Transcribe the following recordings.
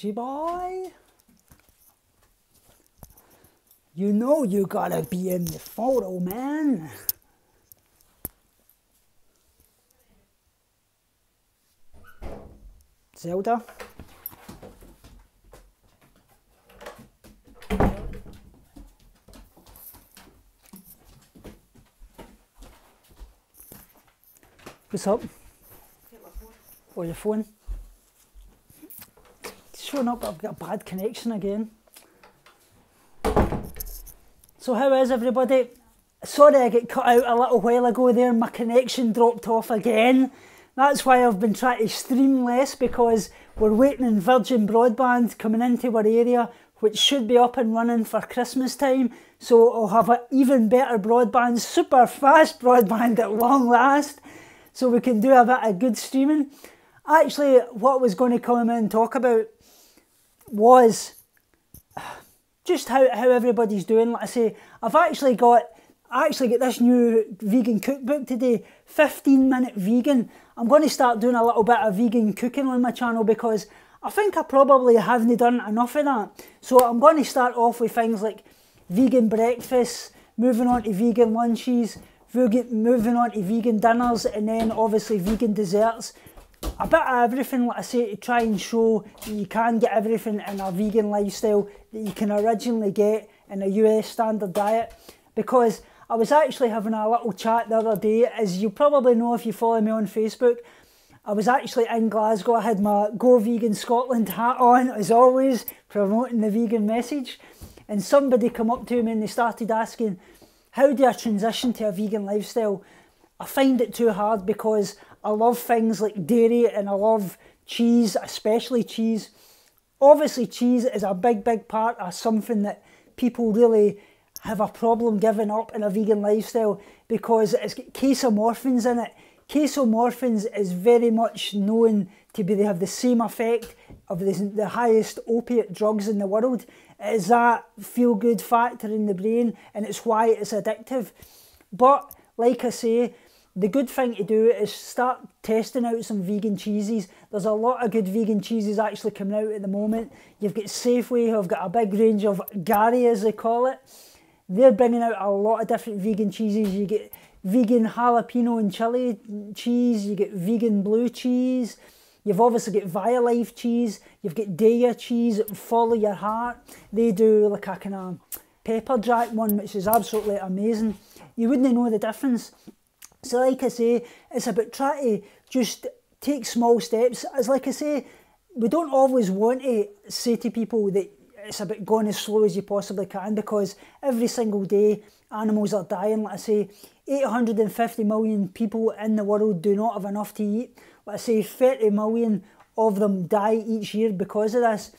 boy. You know you gotta be in the photo, man. Zelda. What's up? Oh, your phone? It's showing up, I've got a bad connection again. So how is everybody? Sorry I got cut out a little while ago there, my connection dropped off again. That's why I've been trying to stream less, because we're waiting on Virgin Broadband coming into our area, which should be up and running for Christmas time. So I'll have an even better broadband, super fast broadband at long last, so we can do a bit of good streaming. Actually, what I was going to come in and talk about was just how everybody's doing. Like I say, I actually got this new vegan cookbook today, 15-minute vegan. I'm going to start doing a little bit of vegan cooking on my channel, because I think I probably haven't done enough of that. So I'm going to start off with things like vegan breakfasts, moving on to vegan lunches, moving on to vegan dinners, and then obviously vegan desserts. A bit of everything, like I say, to try and show that you can get everything in a vegan lifestyle that you can originally get in a US standard diet. Because I was actually having a little chat the other day, as you probably know if you follow me on Facebook. I was actually in Glasgow, I had my Go Vegan Scotland hat on, as always, promoting the vegan message. And somebody come up to me and they started asking, how do I transition to a vegan lifestyle? I find it too hard, because I love things like dairy and I love cheese, especially cheese. Obviously cheese is a big part of something that people really have a problem giving up in a vegan lifestyle, because it's got casomorphins in it. Casomorphins is very much known to be, they have the same effect of the highest opiate drugs in the world. It is that feel-good factor in the brain, and it's why it's addictive. But like I say, the good thing to do is start testing out some vegan cheeses. There's a lot of good vegan cheeses actually coming out at the moment. You've got Safeway, who've got a big range of Gary, as they call it. They're bringing out a lot of different vegan cheeses. You get vegan jalapeno and chili cheese, you get vegan blue cheese, you've obviously got Violife cheese, you've got Daya cheese, Follow Your Heart. They do like a kind of pepper jack one, which is absolutely amazing. You wouldn't know the difference. So like I say, it's about trying to just take small steps. As like I say, we don't always want to say to people that it's about going as slow as you possibly can, because every single day animals are dying. Like I say, 850 million people in the world do not have enough to eat. Like I say, 30 million of them die each year because of this.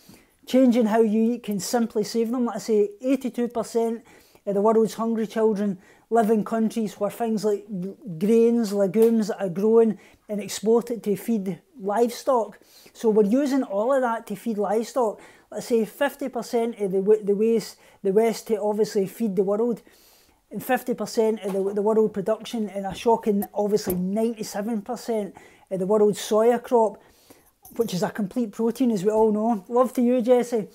Changing how you eat can simply save them. Like I say, 82% of the world's hungry children live in countries where things like grains, legumes are grown and exported to feed livestock. So we're using all of that to feed livestock. Let's say 50% of the West to obviously feed the world, and 50% of the world production, and a shocking obviously 97% of the world's soya crop, which is a complete protein, as we all know. Love to you, Jesse,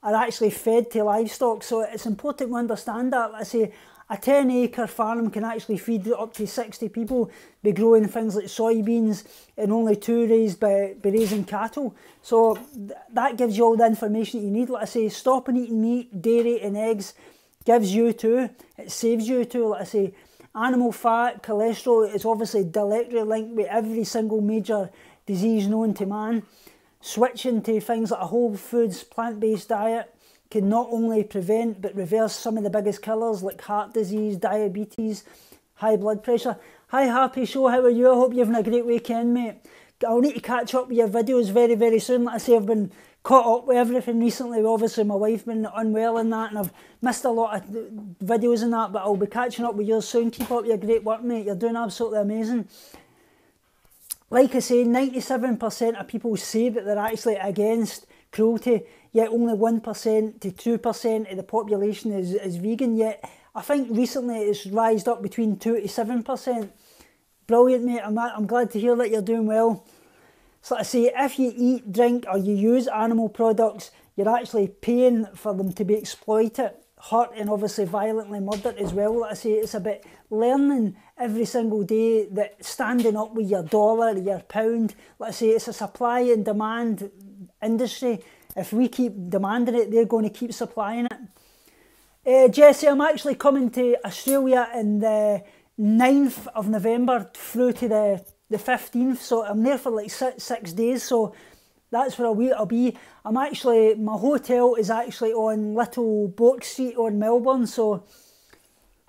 are actually fed to livestock. So it's important to understand that. Let's say a 10-acre farm can actually feed up to 60 people by growing things like soybeans, and only 2 raised by raising cattle. So that gives you all the information you need. Like I say, stopping eating meat, dairy and eggs gives you too. It saves you too. Like I say, animal fat, cholesterol is obviously directly linked with every single major disease known to man. Switching to things like a whole foods, plant-based diet can not only prevent but reverse some of the biggest killers like heart disease, diabetes, high blood pressure. Hi Happy Show, how are you? I hope you're having a great weekend, mate. I'll need to catch up with your videos very, very soon. Like I say, I've been caught up with everything recently. Obviously my wife been unwell and that, and I've missed a lot of videos and that, but I'll be catching up with yours soon. Keep up your great work, mate. You're doing absolutely amazing. Like I say, 97% of people say that they're actually against cruelty, yet only 1% to 2% of the population is vegan. Yet I think recently it's rised up between 2 to 7%. Brilliant, mate. I'm glad to hear that you're doing well. So like I say, if you eat, drink or you use animal products, you're actually paying for them to be exploited, hurt and obviously violently murdered as well. Like I say, it's about learning every single day that standing up with your dollar, your pound, like I say, it's a supply and demand industry. If we keep demanding it, they're going to keep supplying it. Jesse, I'm actually coming to Australia in the 9th of November through to the 15th, so I'm there for like six days, so that's where I'll be. My hotel is actually on Little Bourke Street on Melbourne, so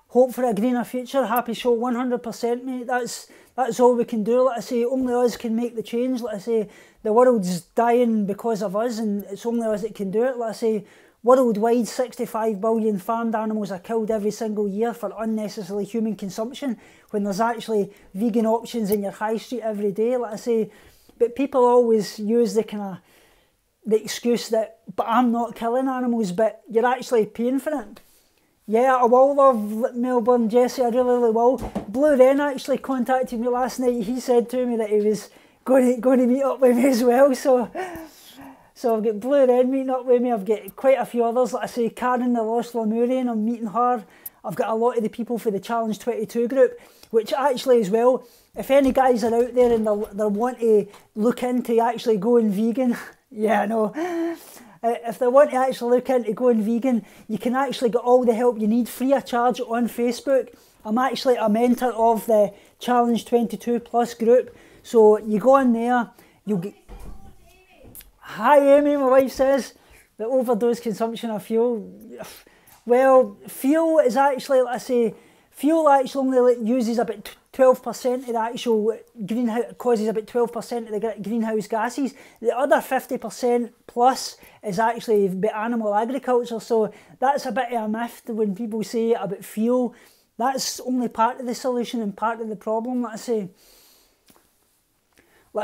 hope for a greener future. Happy show, 100%, mate. That's all we can do. Like I say, only us can make the change. Like I say, the world's dying because of us, and it's only us that can do it. Like I say, worldwide, 65 billion farmed animals are killed every single year for unnecessary human consumption, when there's actually vegan options in your high street every day. Like I say, but people always use the excuse that, but I'm not killing animals, but you're actually paying for it. Yeah, I will love Melbourne, Jesse, I really will. Blue Wren actually contacted me last night. He said to me that he was going to meet up with me as well, so I've got Blue Wren meeting up with me. I've got quite a few others. Like I say, Karen the Lost Lemurian, I'm meeting her. I've got a lot of the people for the Challenge 22 group, which actually as well, if any guys are out there and they want to look into actually going vegan, yeah, I know. If they want to actually look into going vegan, you can actually get all the help you need free of charge on Facebook. I'm actually a mentor of the Challenge 22 Plus group. So you go in there, you'll get... Hi Amy, my wife says, the overdose consumption of fuel. Well, fuel is actually, like I say, fuel actually only uses about 12% of the actual greenhouse, causes about 12% of the greenhouse gases. The other 50% plus is actually animal agriculture. So that's a bit of a myth when people say about fuel. That's only part of the solution and part of the problem, like I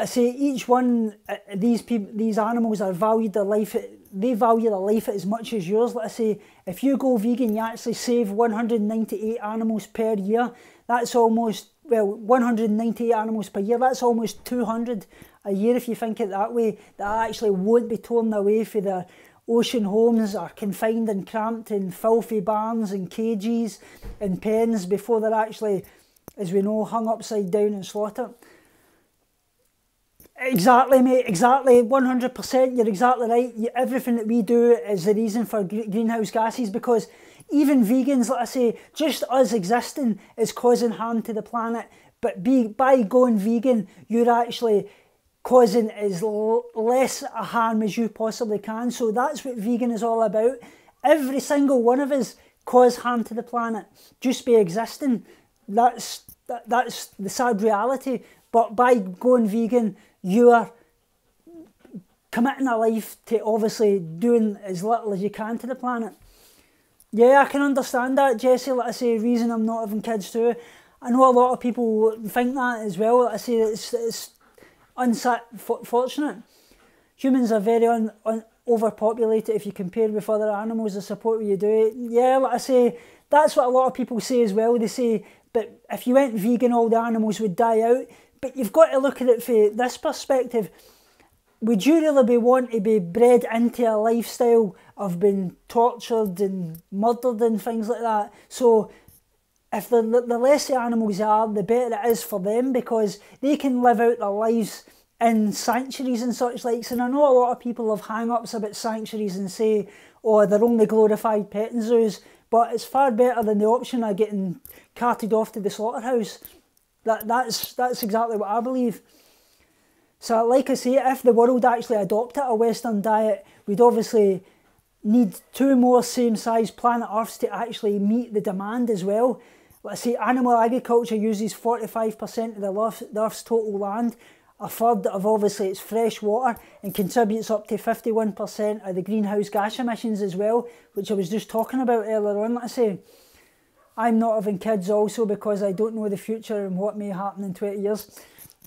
say, each one these animals are valued their life. They value their life as much as yours. Like I say, if you go vegan, you actually save 198 animals per year. That's almost 198 animals per year. That's almost 200 a year if you think it that way. That actually won't be torn away for their ocean homes, or confined and cramped in filthy barns and cages and pens before they're actually, as we know, hung upside down and slaughtered. Exactly, mate, exactly, 100%, you're exactly right. Everything that we do is the reason for greenhouse gases, because even vegans, like I say, just us existing is causing harm to the planet, but by going vegan, you're actually causing as less harm as you possibly can. So that's what vegan is all about. Every single one of us cause harm to the planet just by existing. That's the sad reality. But by going vegan, you are committing a life to obviously doing as little as you can to the planet. Yeah, I can understand that, Jesse. Like I say, reason I'm not having kids too. I know a lot of people think that as well. Like I say, it's unfortunate. Humans are very overpopulated if you compare with other animals. I support what you do. Yeah, like I say, that's what a lot of people say as well. They say, but if you went vegan, all the animals would die out. But you've got to look at it from this perspective. Would you really be wanting to be bred into a lifestyle of being tortured and murdered and things like that? So if the less the animals are, the better it is for them, because they can live out their lives in sanctuaries and such likes. And I know a lot of people have hang-ups about sanctuaries and say, oh, they're only glorified petting zoos, but it's far better than the option of getting carted off to the slaughterhouse. That's exactly what I believe. So like I say, if the world actually adopted a Western diet, we'd obviously need 2 more same-size planet Earths to actually meet the demand as well. Let's say animal agriculture uses 45% of the Earth's total land, a third of obviously its fresh water, and contributes up to 51% of the greenhouse gas emissions as well, which I was just talking about earlier on. Like I say, I'm not having kids also because I don't know the future and what may happen in 20 years.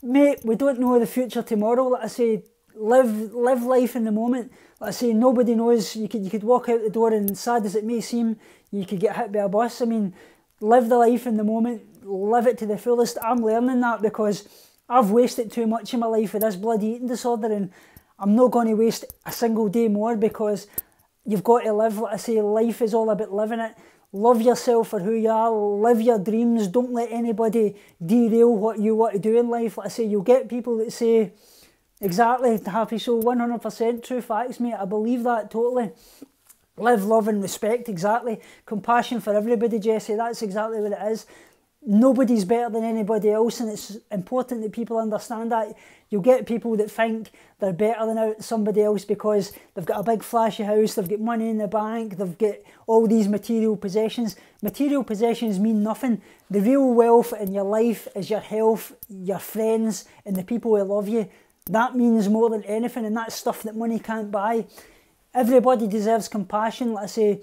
Mate, we don't know the future tomorrow. Like I say, live life in the moment. Like I say, nobody knows. You could walk out the door and, sad as it may seem, you could get hit by a bus. I mean, live the life in the moment, live it to the fullest. I'm learning that because I've wasted too much of my life with this bloody eating disorder, and I'm not going to waste a single day more, because you've got to live. Like I say, life is all about living it. Love yourself for who you are, live your dreams, don't let anybody derail what you want to do in life. Like I say, you'll get people that say, exactly, Happy Soul, 100% true facts, mate, I believe that totally. Live, love and respect, exactly. Compassion for everybody, Jesse, that's exactly what it is. Nobody's better than anybody else, and it's important that people understand that. You'll get people that think they're better than somebody else because they've got a big flashy house, they've got money in the bank, they've got all these material possessions. Material possessions mean nothing. The real wealth in your life is your health, your friends, and the people who love you. That means more than anything, and that's stuff that money can't buy. Everybody deserves compassion. Like I say,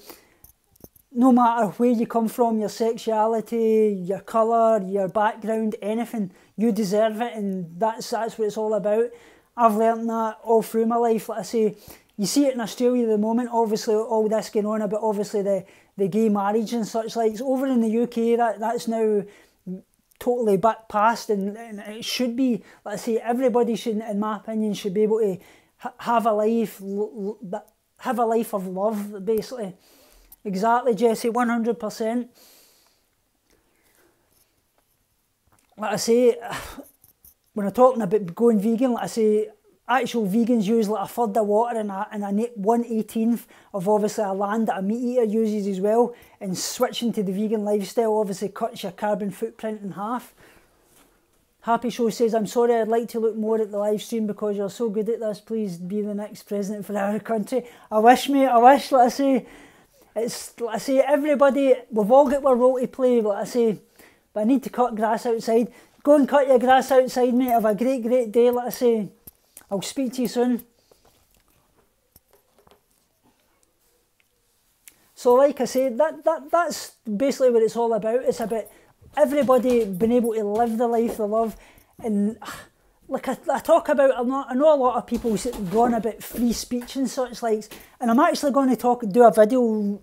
no matter where you come from, your sexuality, your colour, your background, anything, you deserve it, and that's what it's all about. I've learnt that all through my life. Like I say, you see it in Australia at the moment, obviously all this going on about obviously the gay marriage and such like. Over in the UK, that's now totally back past, and it should be. Like I say, everybody should, in my opinion, should be able to have a life of love, basically. Exactly, Jesse, 100%. Like I say, when I'm talking about going vegan, like I say, actual vegans use like a third of water and 1/18 of obviously a land that a meat eater uses as well, and switching to the vegan lifestyle obviously cuts your carbon footprint in half. Happy Show says, I'm sorry, I'd like to look more at the live stream because you're so good at this. Please be the next president for our country. I wish, mate, I wish. Like I say, it's, like I say, everybody, we've all got our role to play, like I say, but I need to cut grass outside. Go and cut your grass outside, mate. Have a great, great day, like I say. I'll speak to you soon. So like I say, that's basically what it's all about. It's about everybody being able to live the life they love. And like I talk about, I know a lot of people go on about free speech and such likes, and I'm actually going to do a video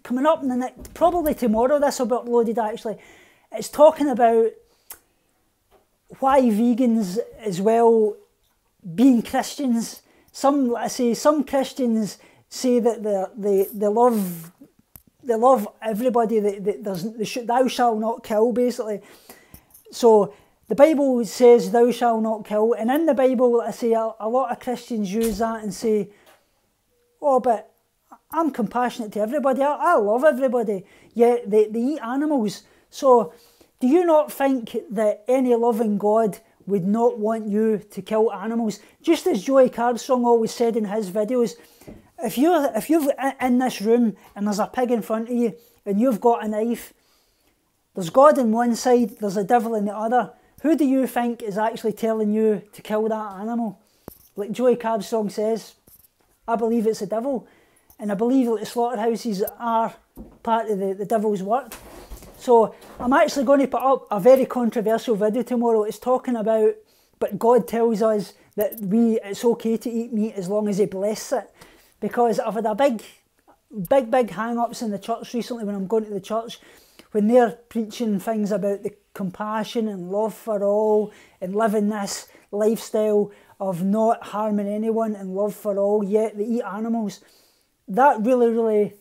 coming up in the next, probably tomorrow, this will be uploaded actually. It's talking about why vegans as well, being Christians, some Christians say that they love everybody, thou shalt not kill, basically. So the Bible says thou shalt not kill, and in the Bible, I say a lot of Christians use that and say, oh, but I'm compassionate to everybody, I love everybody, yet they eat animals. So do you not think that any loving God would not want you to kill animals? Just as Joey Cardstrong always said in his videos, if you're in this room and there's a pig in front of you and you've got a knife, there's God on one side, there's a devil on the other. Who do you think is actually telling you to kill that animal? Like Joey Cardstrong says, I believe it's the devil, and I believe that the slaughterhouses are part of the devil's work. So I'm actually going to put up a very controversial video tomorrow. It's talking about, but God tells us that it's okay to eat meat as long as He blesses it. Because I've had a big hang-ups in the church recently when I'm going to the church, when they're preaching things about the compassion and love for all and living this lifestyle of not harming anyone and love for all, yet they eat animals. That really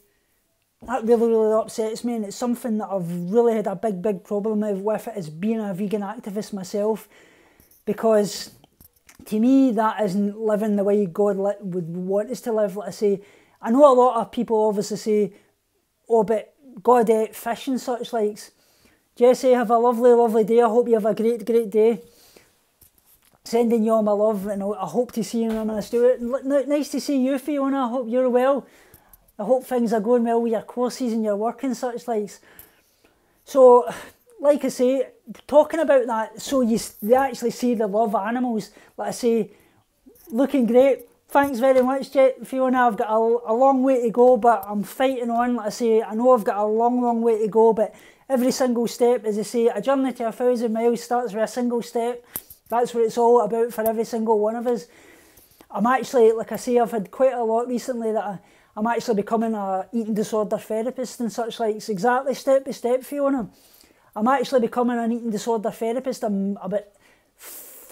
upsets me, and it's something that I've really had a big problem with it as being a vegan activist myself, because to me that isn't living the way God would want us to live. Like I say, I know a lot of people obviously say, oh, but God ate fish and such likes. Jesse, have a lovely day. I hope you have a great day. Sending you all my love, and I hope to see you in a Stewart. Nice to see you, Fiona. I hope you're well. I hope things are going well with your courses and your work and such likes. So, like I say, talking about that, so they actually say they love animals. Like I say, looking great. Thanks very much, Fiona. I've got a long way to go, but I'm fighting on. Like I say, I know I've got a long way to go, but every single step, as I say, a journey to 1,000 miles starts with a single step. That's what it's all about for every single one of us. I'm actually, like I say, I've had quite a lot recently that I'm actually becoming a eating disorder therapist and such like. It's exactly step by step, Fiona. I'm actually becoming an eating disorder therapist. I'm about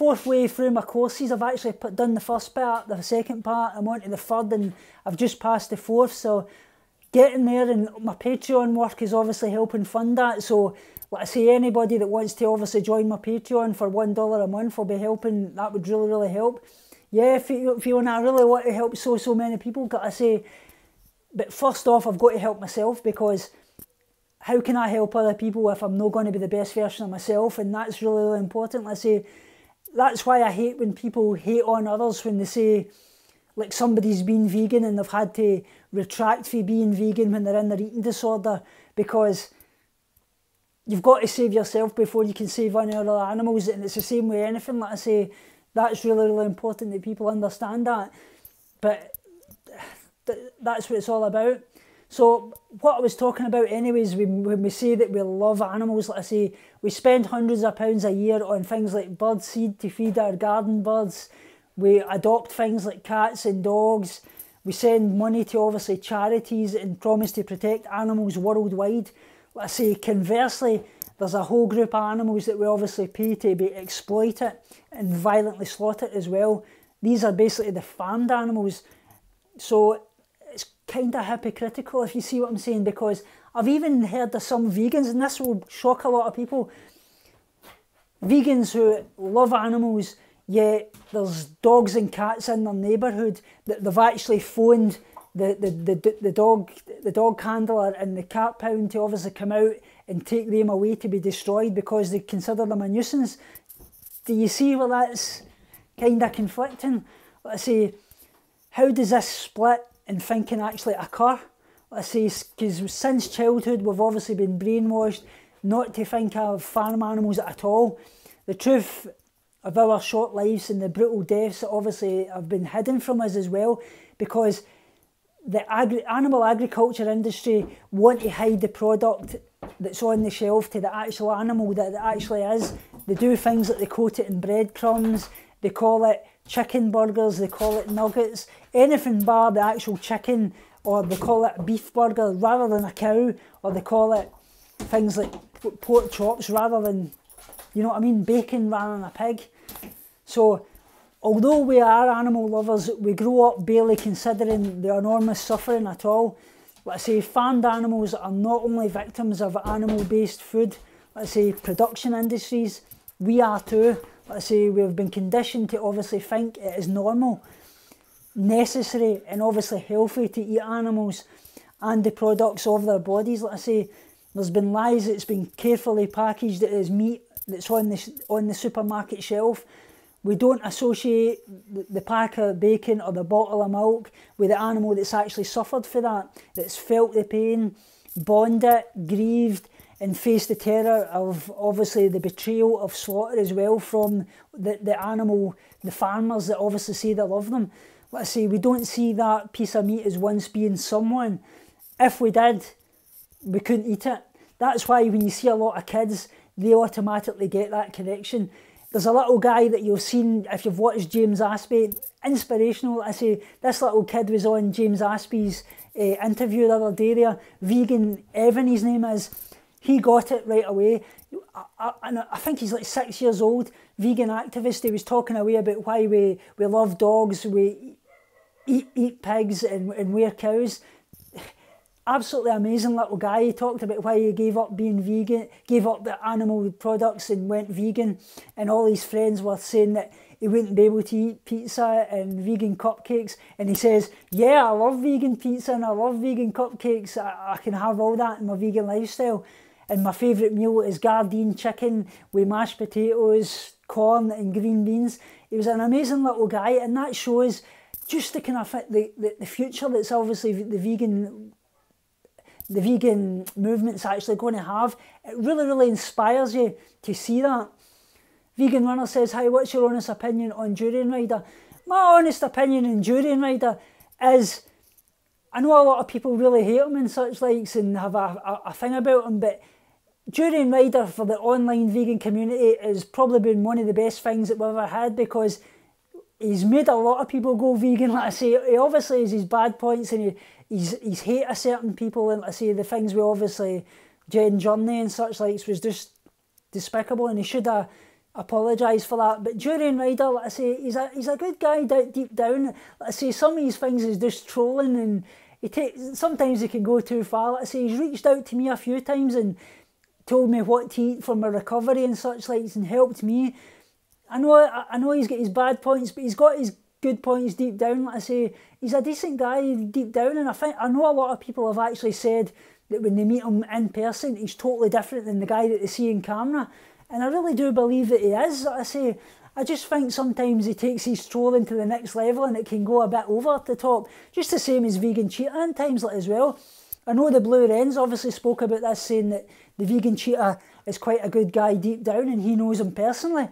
fourth way through my courses. I've actually done the first part, the second part, I'm on to the third, and I've just passed the fourth, so getting there, and my Patreon work is obviously helping fund that. So like I say, anybody that wants to obviously join my Patreon for $1 a month will be helping. That would really, really help. Yeah, Fiona, I really want to help so many people, gotta say. But first off, I've got to help myself, because how can I help other people if I'm not going to be the best version of myself? And that's really, really important. Let's say, that's why I hate when people hate on others when they say, like, somebody's been vegan and they've had to retract for being vegan when they're in their eating disorder, because you've got to save yourself before you can save any other animals. And it's the same with anything. Like I say, that's really, really important that people understand that. But that's what it's all about. So what I was talking about anyways, when we say that we love animals, like I say, we spend hundreds of pounds a year on things like bird seed to feed our garden birds. We adopt things like cats and dogs. We send money to obviously charities and promise to protect animals worldwide. Like I say, conversely, there's a whole group of animals that we obviously pay to be exploited and violently slaughtered as well. These are basically the farmed animals. So it's kind of hypocritical, if you see what I'm saying, because I've even heard of some vegans, and this will shock a lot of people, vegans who love animals, yet there's dogs and cats in their neighbourhood that they've actually phoned the dog handler and the cat pound to obviously come out and take them away to be destroyed because they consider them a nuisance. Do you see where that's kind of conflicting? Let's say, how does this split in thinking actually occur? Let's say, because since childhood we've obviously been brainwashed not to think of farm animals at all. The truth of our short lives and the brutal deaths that obviously have been hidden from us as well, because the animal agriculture industry want to hide the product that's on the shelf to the actual animal that it actually is. They do things like they coat it in breadcrumbs, they call it chicken burgers, they call it nuggets, anything bar the actual chicken, or they call it a beef burger rather than a cow, or they call it things like pork chops rather than, you know what I mean, bacon rather than a pig. So although we are animal lovers, we grow up barely considering the enormous suffering at all. Let's say farmed animals are not only victims of animal-based food, let's say production industries, we are too. Let's say we've been conditioned to obviously think it is normal, necessary and obviously healthy to eat animals and the products of their bodies. Let's say there's been lies that it's been carefully packaged as meat that's on the supermarket shelf. We don't associate the pack of bacon or the bottle of milk with the animal that's actually suffered for that, that's felt the pain, bonded, grieved, and faced the terror of obviously the betrayal of slaughter as well from the animal, the farmers that obviously say they love them. Let's say we don't see that piece of meat as once being someone. If we did, we couldn't eat it. That's why when you see a lot of kids, they automatically get that connection. There's a little guy that you've seen, if you've watched James Aspey, inspirational. I say, this little kid was on James Aspey's interview the other day there, vegan Evan his name is. He got it right away. I think he's like 6 years old, vegan activist. He was talking away about why we love dogs, we eat pigs and wear cows. Absolutely amazing little guy. He talked about why he gave up being vegan, gave up the animal products and went vegan, and all his friends were saying that he wouldn't be able to eat pizza and vegan cupcakes, and he says, yeah, I love vegan pizza and I love vegan cupcakes, I can have all that in my vegan lifestyle, and my favourite meal is Gardein chicken with mashed potatoes, corn and green beans. He was an amazing little guy, and that shows just the kind of the future that's obviously the vegan movement's actually going to have. It really, really inspires you to see that. Vegan Runner says, hi, what's your honest opinion on Durianrider? My honest opinion on Durianrider is, I know a lot of people really hate him and such likes and have a thing about him, but Durianrider for the online vegan community has probably been one of the best things that we've ever had, because he's made a lot of people go vegan. Like I say, he obviously has his bad points and he's hate of certain people, and like I say, the things we obviously, Jen Journey and such likes was just despicable, and he should have apologise for that. But Durianrider, like I say, he's a good guy deep down. Like I say, some of his things is just trolling, and sometimes he can go too far. Like I say, he's reached out to me a few times and told me what to eat for my recovery and such like, and helped me. I know he's got his bad points, but he's got his good points deep down. Like I say, he's a decent guy deep down, and I know a lot of people have actually said that when they meet him in person, he's totally different than the guy that they see in camera. And I really do believe that he is. Like I say, I just think sometimes he takes his trolling to the next level and it can go a bit over the top. Just the same as Vegan Cheetah in times like as well. I know the Blue Wrens obviously spoke about this, saying that the Vegan Cheetah is quite a good guy deep down and he knows him personally.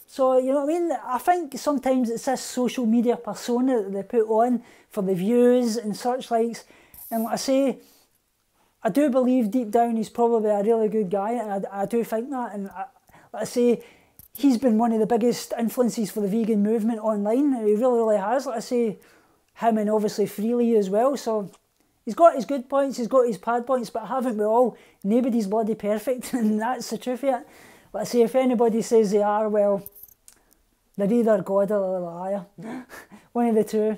So, you know what I mean? I think sometimes it's this social media persona that they put on for the views and such likes. And like I say, I do believe deep down he's probably a really good guy, and I do think that. And like I say, he's been one of the biggest influences for the vegan movement online. He really, really has. Like I say, him and obviously Freely as well. So he's got his good points, he's got his bad points, but haven't we all? Nobody's bloody perfect, and that's the truth of it. Like I say, if anybody says they are, well, they're either God or a liar. One of the two.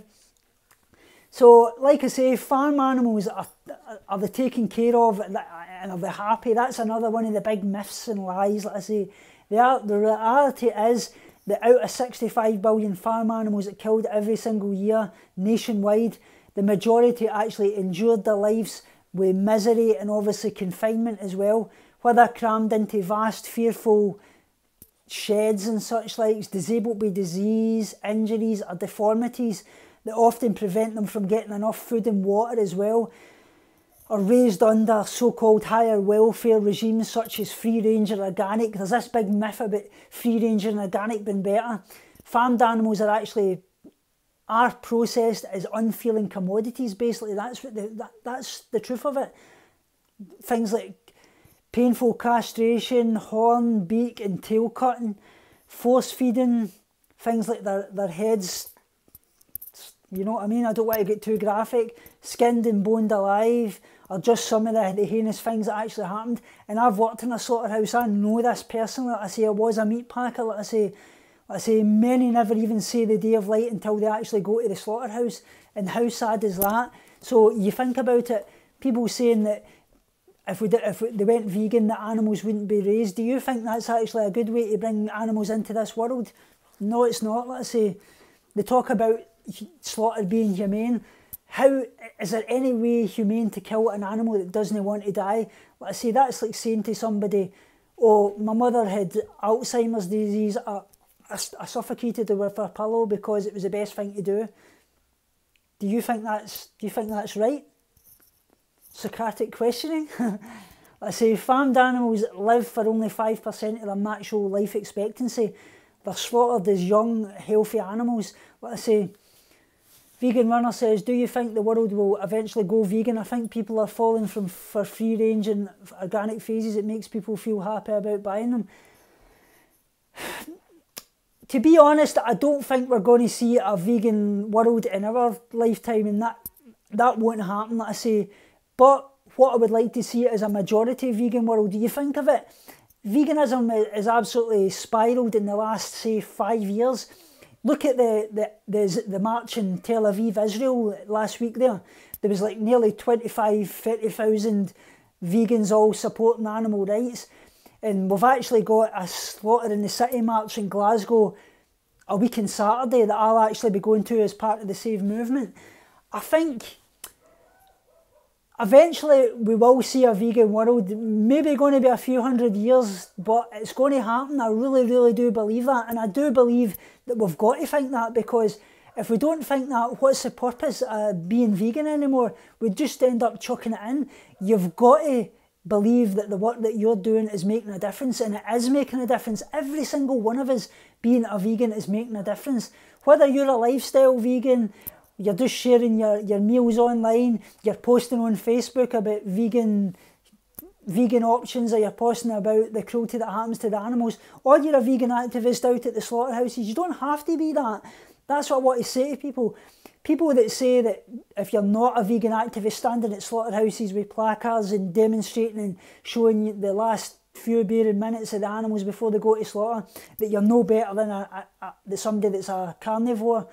So, like I say, farm animals, are they taken care of and are they happy? That's another one of the big myths and lies, like I say. The reality is that out of 65 billion farm animals that killed every single year nationwide, the majority actually endured their lives with misery and obviously confinement as well, whether crammed into vast, fearful sheds and such like, disabled by disease, injuries or deformities that often prevent them from getting enough food and water as well, or raised under so-called higher welfare regimes such as free-range or organic. There's this big myth about free-range and organic being better. Farmed animals are processed as unfeeling commodities, basically. That's the truth of it. Things like painful castration, horn, beak and tail cutting, force feeding, things like their heads, you know what I mean? I don't want to get too graphic. Skinned and boned alive are just some of the heinous things that actually happened. And I've worked in a slaughterhouse. I know this personally. Like I say, I was a meat packer. Like I say, many never even see the day of light until they actually go to the slaughterhouse. And how sad is that? So you think about it, people saying that if they went vegan, the animals wouldn't be raised. Do you think that's actually a good way to bring animals into this world? No, it's not. Like I say, they talk about slaughter being humane. How is there any way humane to kill an animal that doesn't want to die? Like I say, that's like saying to somebody, oh, my mother had Alzheimer's disease, I suffocated her with her pillow because it was the best thing to do. Do you think that's right? Socratic questioning. Like I say, farmed animals live for only 5% of their natural life expectancy. They're slaughtered as young, healthy animals. Like I say, Vegan Runner says, do you think the world will eventually go vegan? I think people are falling for free range and organic phases. It makes people feel happy about buying them. To be honest, I don't think we're going to see a vegan world in our lifetime, and that won't happen, like I say. But what I would like to see is a majority vegan world. Do you think of it? Veganism is absolutely spiralled in the last, say, 5 years. Look at the march in Tel Aviv, Israel last week there. There was like nearly 30,000 vegans all supporting animal rights. And we've actually got a slaughter in the city march in Glasgow a week on Saturday that I'll actually be going to as part of the Save movement. I think eventually we will see a vegan world, maybe going to be a few hundred years, but it's going to happen. I really, really do believe that. And I do believe that we've got to think that, because if we don't think that, what's the purpose of being vegan anymore? We just end up chucking it in. You've got to believe that the work that you're doing is making a difference, and it is making a difference. Every single one of us being a vegan is making a difference. Whether you're a lifestyle vegan, you're just sharing your meals online, you're posting on Facebook about vegan options, or you're posting about the cruelty that happens to the animals, or you're a vegan activist out at the slaughterhouses. You don't have to be that. That's what I want to say to people. People that say that if you're not a vegan activist standing at slaughterhouses with placards and demonstrating and showing the last few bearing minutes of the animals before they go to slaughter, that you're no better than somebody that's a carnivore.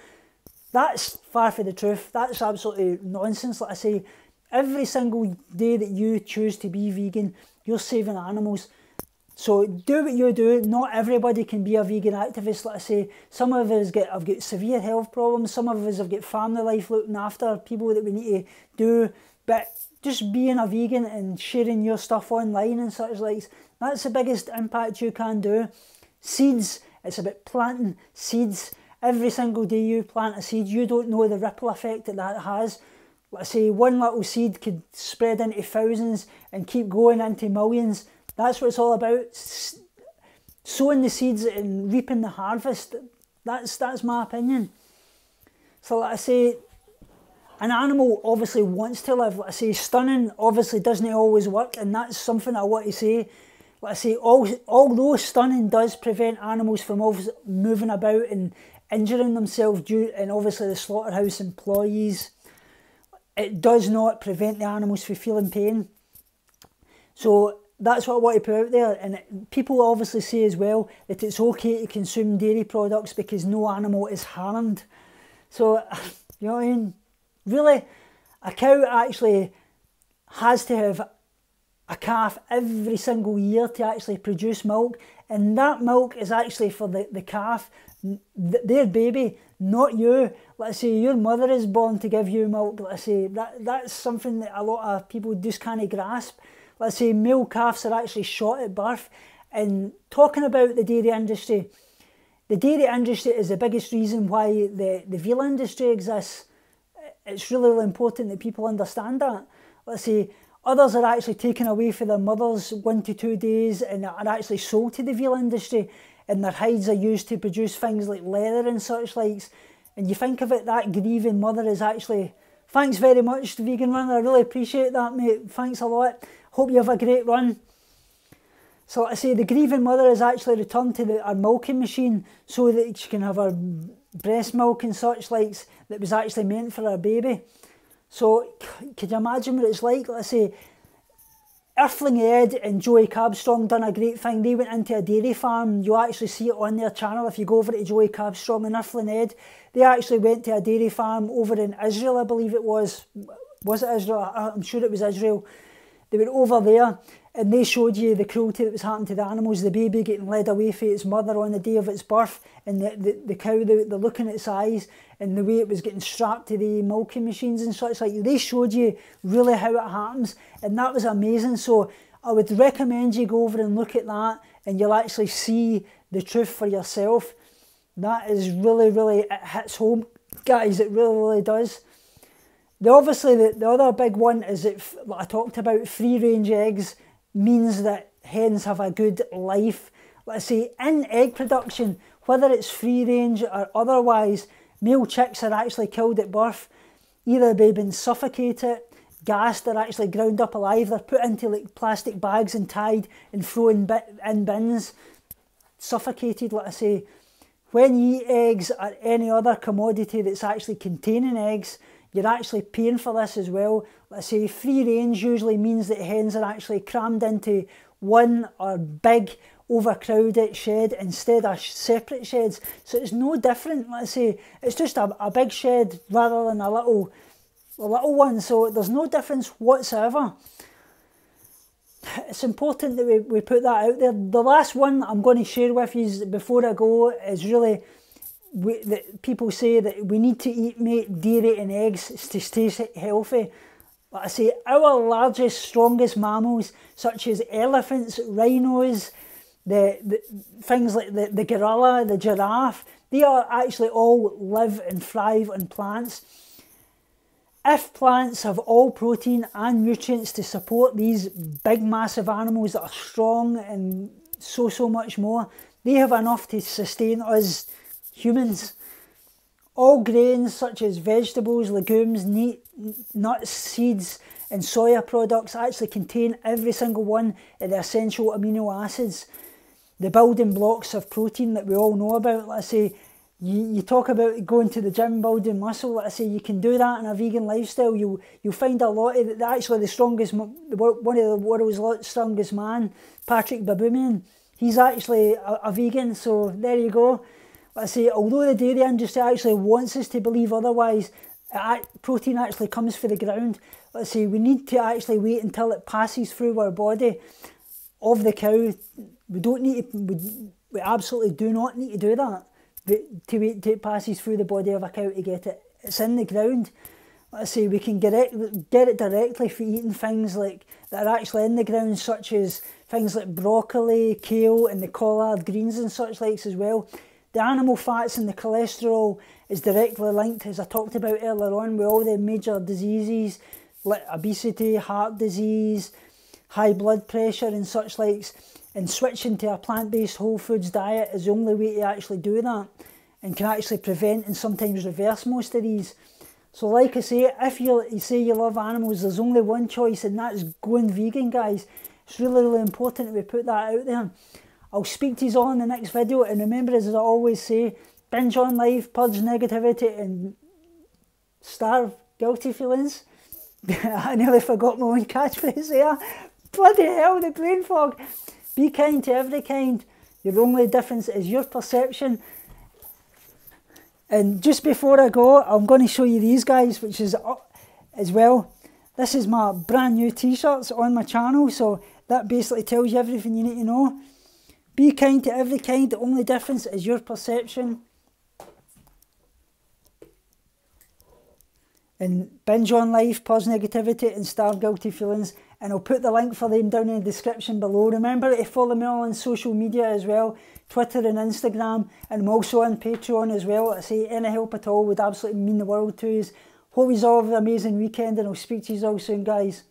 That's far from the truth. That's absolutely nonsense. Like I say, every single day that you choose to be vegan, you're saving animals. So do what you do. Not everybody can be a vegan activist. Like I say, some of us have got severe health problems. Some of us have got family life looking after, people that we need to do. But just being a vegan and sharing your stuff online and such like, that's the biggest impact you can do. Seeds, it's about planting seeds. Every single day you plant a seed, you don't know the ripple effect that has. Like I say, one little seed could spread into thousands and keep going into millions. That's what it's all about. Sowing the seeds and reaping the harvest. That's my opinion. So like I say, an animal obviously wants to live. Like I say, stunning obviously doesn't always work, and that's something I want to say. Like I say, although stunning does prevent animals from moving about and injuring themselves and obviously the slaughterhouse employees, it does not prevent the animals from feeling pain. So that's what I want to put out there. And people obviously say as well that it's okay to consume dairy products because no animal is harmed. So, you know what I mean? Really, a cow actually has to have a calf every single year to actually produce milk. And that milk is actually for the calf, their baby, not you. Let's say your mother is born to give you milk. Let's say that's something that a lot of people just can't grasp. Let's say male calves are actually shot at birth. And talking about the dairy industry is the biggest reason why the veal industry exists. It's really, really important that people understand that. Let's say others are actually taken away from their mothers 1 to 2 days and are actually sold to the veal industry, and their hides are used to produce things like leather and such likes. And you think of it, that grieving mother is actually... Thanks very much, Vegan Runner. I really appreciate that, mate. Thanks a lot. Hope you have a great run. So like I say, the grieving mother is actually returned to our milking machine so that she can have her breast milk and such likes that was actually meant for her baby. So could you imagine what it's like? Let's say Earthling Ed and Joey Cabstrong done a great thing. They went into a dairy farm. You actually see it on their channel if you go over to Joey Cabstrong and Earthling Ed. They actually went to a dairy farm over in Israel, I believe it was. Was it Israel? I'm sure it was Israel. They were over there and they showed you the cruelty that was happening to the animals, the baby getting led away from its mother on the day of its birth, and the cow, the look in its eyes, and the way it was getting strapped to the milking machines and such like. They showed you really how it happens, and that was amazing. So I would recommend you go over and look at that, and you'll actually see the truth for yourself. That is really, really, it hits home, guys, it really, really does. Obviously, the other big one is that, like I talked about, free-range eggs means that hens have a good life. Let's say in egg production, whether it's free-range or otherwise, male chicks are actually killed at birth. Either they've been suffocated, gassed, they're actually ground up alive, they're put into like plastic bags and tied and thrown in bins, suffocated, like I say. When you eat eggs or any other commodity that's actually containing eggs, you're actually paying for this as well. Let's say free range usually means that hens are actually crammed into one or big overcrowded shed instead of separate sheds. So it's no different. Let's say it's just a big shed rather than a little one. So there's no difference whatsoever. It's important that we put that out there. The last one I'm going to share with you before I go is really... that people say that we need to eat meat, dairy and eggs to stay healthy. Like I say, our largest, strongest mammals, such as elephants, rhinos, the things like the gorilla, the giraffe, they are actually all live and thrive on plants. If plants have all protein and nutrients to support these big, massive animals that are strong and so much more, they have enough to sustain us humans. All grains such as vegetables, legumes, nuts, seeds and soya products actually contain every single one of the essential amino acids, the building blocks of protein that we all know about. Let's say You talk about going to the gym, building muscle. Like I say, you can do that in a vegan lifestyle. You'll find a lot of actually the strongest, one of the world's strongest man, Patrick Baboumian. He's actually a vegan. So there you go. Like I say, although the dairy industry actually wants us to believe otherwise, protein actually comes from the ground. Let's say we need to actually wait until it passes through our body of the cow. We don't need to, we absolutely do not need to do that to wait until it passes through the body of a cow to get it. It's in the ground. Let's say we can get it directly for eating things like that are actually in the ground, such as things like broccoli, kale, and the collard greens and such likes as well. The animal fats and the cholesterol is directly linked, as I talked about earlier on, with all the major diseases like obesity, heart disease, high blood pressure and such likes. And switching to a plant-based whole foods diet is the only way to actually do that, and can actually prevent and sometimes reverse most of these. So like I say, if you say you love animals, there's only one choice, and that's going vegan, guys. It's really, really important that we put that out there. I'll speak to you all in the next video, and remember, as I always say, binge on life, purge negativity, and starve guilty feelings. I nearly forgot my own catchphrase there. Bloody hell, the brain fog. Be kind to every kind. Your only difference is your perception. And just before I go, I'm going to show you these guys, which is as well. This is my brand new t-shirts on my channel, so that basically tells you everything you need to know. Be kind to every kind. The only difference is your perception. And binge on life, purge negativity, and starve guilty feelings. And I'll put the link for them down in the description below. Remember to follow me on social media as well, Twitter and Instagram, and I'm also on Patreon as well. I say any help at all would absolutely mean the world to us. Hope you all have an amazing weekend, and I'll speak to you all soon, guys.